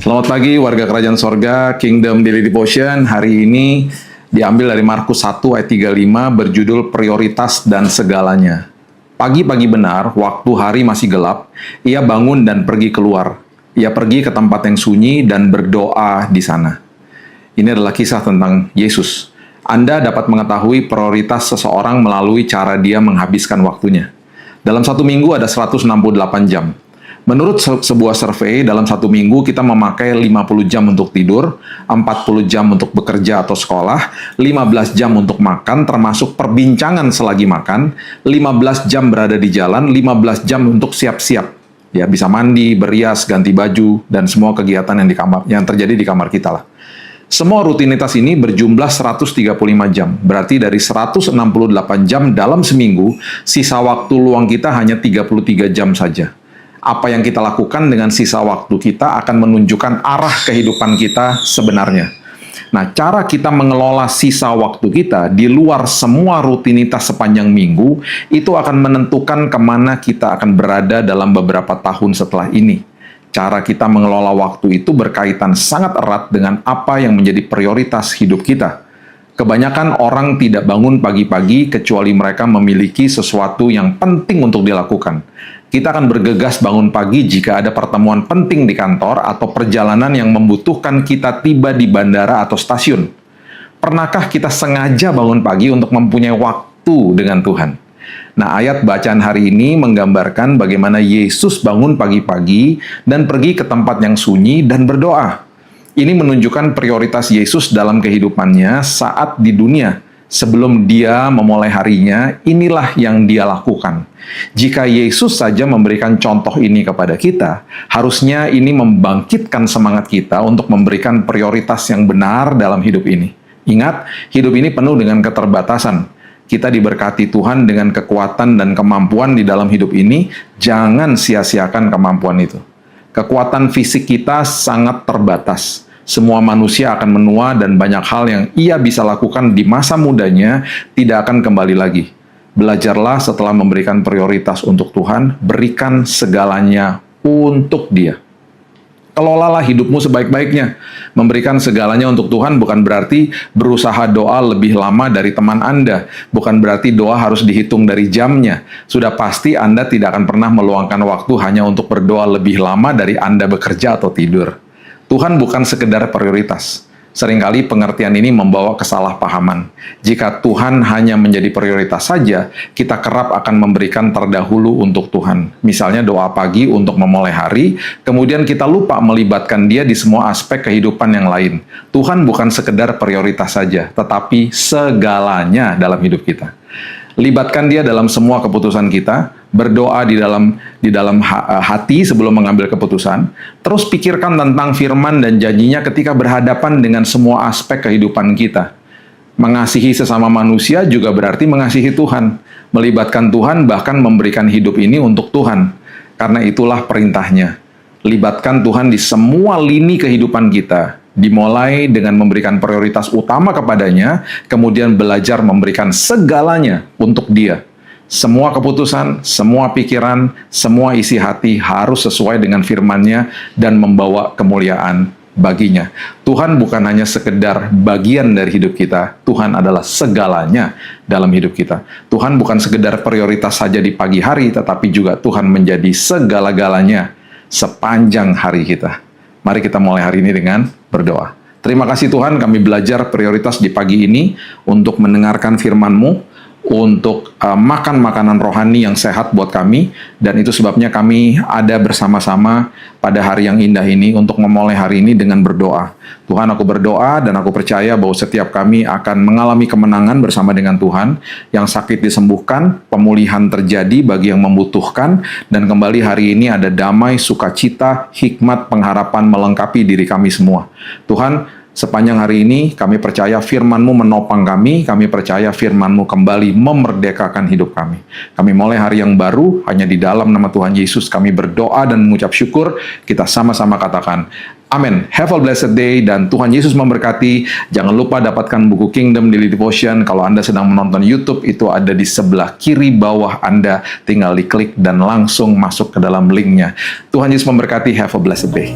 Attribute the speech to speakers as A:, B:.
A: Selamat pagi warga kerajaan sorga, Kingdom Daily Devotion. Hari ini diambil dari Markus 1 ayat 35 berjudul Prioritas dan Segalanya. Pagi-pagi benar, waktu hari masih gelap, ia bangun dan pergi keluar. Ia pergi ke tempat yang sunyi dan berdoa di sana. Ini adalah kisah tentang Yesus. Anda dapat mengetahui prioritas seseorang melalui cara dia menghabiskan waktunya. Dalam satu minggu ada 168 jam. Menurut sebuah survei, dalam satu minggu kita memakai 50 jam untuk tidur, 40 jam untuk bekerja atau sekolah, 15 jam untuk makan, termasuk perbincangan selagi makan, 15 jam berada di jalan, 15 jam untuk siap-siap. Ya, bisa mandi, berias, ganti baju, dan semua kegiatan yang terjadi di kamar kita lah. Semua rutinitas ini berjumlah 135 jam. Berarti dari 168 jam dalam seminggu, sisa waktu luang kita hanya 33 jam saja. Apa yang kita lakukan dengan sisa waktu kita akan menunjukkan arah kehidupan kita sebenarnya. Nah, cara kita mengelola sisa waktu kita di luar semua rutinitas sepanjang minggu, itu akan menentukan kemana kita akan berada dalam beberapa tahun setelah ini. Cara kita mengelola waktu itu berkaitan sangat erat dengan apa yang menjadi prioritas hidup kita. Kebanyakan orang tidak bangun pagi-pagi kecuali mereka memiliki sesuatu yang penting untuk dilakukan. Kita akan bergegas bangun pagi jika ada pertemuan penting di kantor atau perjalanan yang membutuhkan kita tiba di bandara atau stasiun. Pernahkah kita sengaja bangun pagi untuk mempunyai waktu dengan Tuhan? Nah, ayat bacaan hari ini menggambarkan bagaimana Yesus bangun pagi-pagi dan pergi ke tempat yang sunyi dan berdoa. Ini menunjukkan prioritas Yesus dalam kehidupannya saat di dunia. Sebelum dia memulai harinya, inilah yang dia lakukan. Jika Yesus saja memberikan contoh ini kepada kita, harusnya ini membangkitkan semangat kita untuk memberikan prioritas yang benar dalam hidup ini. Ingat, hidup ini penuh dengan keterbatasan. Kita diberkati Tuhan dengan kekuatan dan kemampuan di dalam hidup ini, jangan sia-siakan kemampuan itu. Kekuatan fisik kita sangat terbatas. Semua manusia akan menua dan banyak hal yang ia bisa lakukan di masa mudanya tidak akan kembali lagi. Belajarlah setelah memberikan prioritas untuk Tuhan, berikan segalanya untuk Dia. Kelolalah hidupmu sebaik-baiknya. Memberikan segalanya untuk Tuhan bukan berarti berusaha doa lebih lama dari teman Anda. Bukan berarti doa harus dihitung dari jamnya. Sudah pasti Anda tidak akan pernah meluangkan waktu hanya untuk berdoa lebih lama dari Anda bekerja atau tidur. Tuhan bukan sekedar prioritas. Seringkali pengertian ini membawa kesalahpahaman. Jika Tuhan hanya menjadi prioritas saja, kita kerap akan memberikan terdahulu untuk Tuhan. Misalnya doa pagi untuk memulai hari, kemudian kita lupa melibatkan Dia di semua aspek kehidupan yang lain. Tuhan bukan sekedar prioritas saja, tetapi segalanya dalam hidup kita. Libatkan Dia dalam semua keputusan kita, berdoa di dalam hati sebelum mengambil keputusan, terus pikirkan tentang firman dan janjinya ketika berhadapan dengan semua aspek kehidupan kita. Mengasihi sesama manusia juga berarti mengasihi Tuhan. Melibatkan Tuhan bahkan memberikan hidup ini untuk Tuhan. Karena itulah perintahnya. Libatkan Tuhan di semua lini kehidupan kita. Dimulai dengan memberikan prioritas utama kepadanya, kemudian belajar memberikan segalanya untuk Dia. Semua keputusan, semua pikiran, semua isi hati harus sesuai dengan firman-Nya dan membawa kemuliaan baginya. Tuhan bukan hanya sekedar bagian dari hidup kita, Tuhan adalah segalanya dalam hidup kita. Tuhan bukan sekedar prioritas saja di pagi hari, tetapi juga Tuhan menjadi segala-galanya sepanjang hari kita. Mari kita mulai hari ini dengan berdoa. Terima kasih Tuhan, kami belajar prioritas di pagi ini untuk mendengarkan firman-Mu, untuk makan makanan rohani yang sehat buat kami, dan itu sebabnya kami ada bersama-sama pada hari yang indah ini untuk memulai hari ini dengan berdoa. Tuhan, aku berdoa dan aku percaya bahwa setiap kami akan mengalami kemenangan bersama dengan Tuhan, yang sakit disembuhkan, pemulihan terjadi bagi yang membutuhkan, dan kembali hari ini ada damai, sukacita, hikmat, pengharapan melengkapi diri kami semua. Tuhan, sepanjang hari ini, kami percaya firman-Mu menopang kami percaya firman-Mu kembali memerdekakan hidup kami. Kami mulai hari yang baru, hanya di dalam nama Tuhan Yesus kami berdoa dan mengucap syukur, kita sama-sama katakan, amin. Have a blessed day, dan Tuhan Yesus memberkati. Jangan lupa dapatkan buku Kingdom Daily Devotion. Kalau Anda sedang menonton YouTube, itu ada di sebelah kiri bawah Anda. Tinggal diklik dan langsung masuk ke dalam linknya. Tuhan Yesus memberkati. Have a blessed day.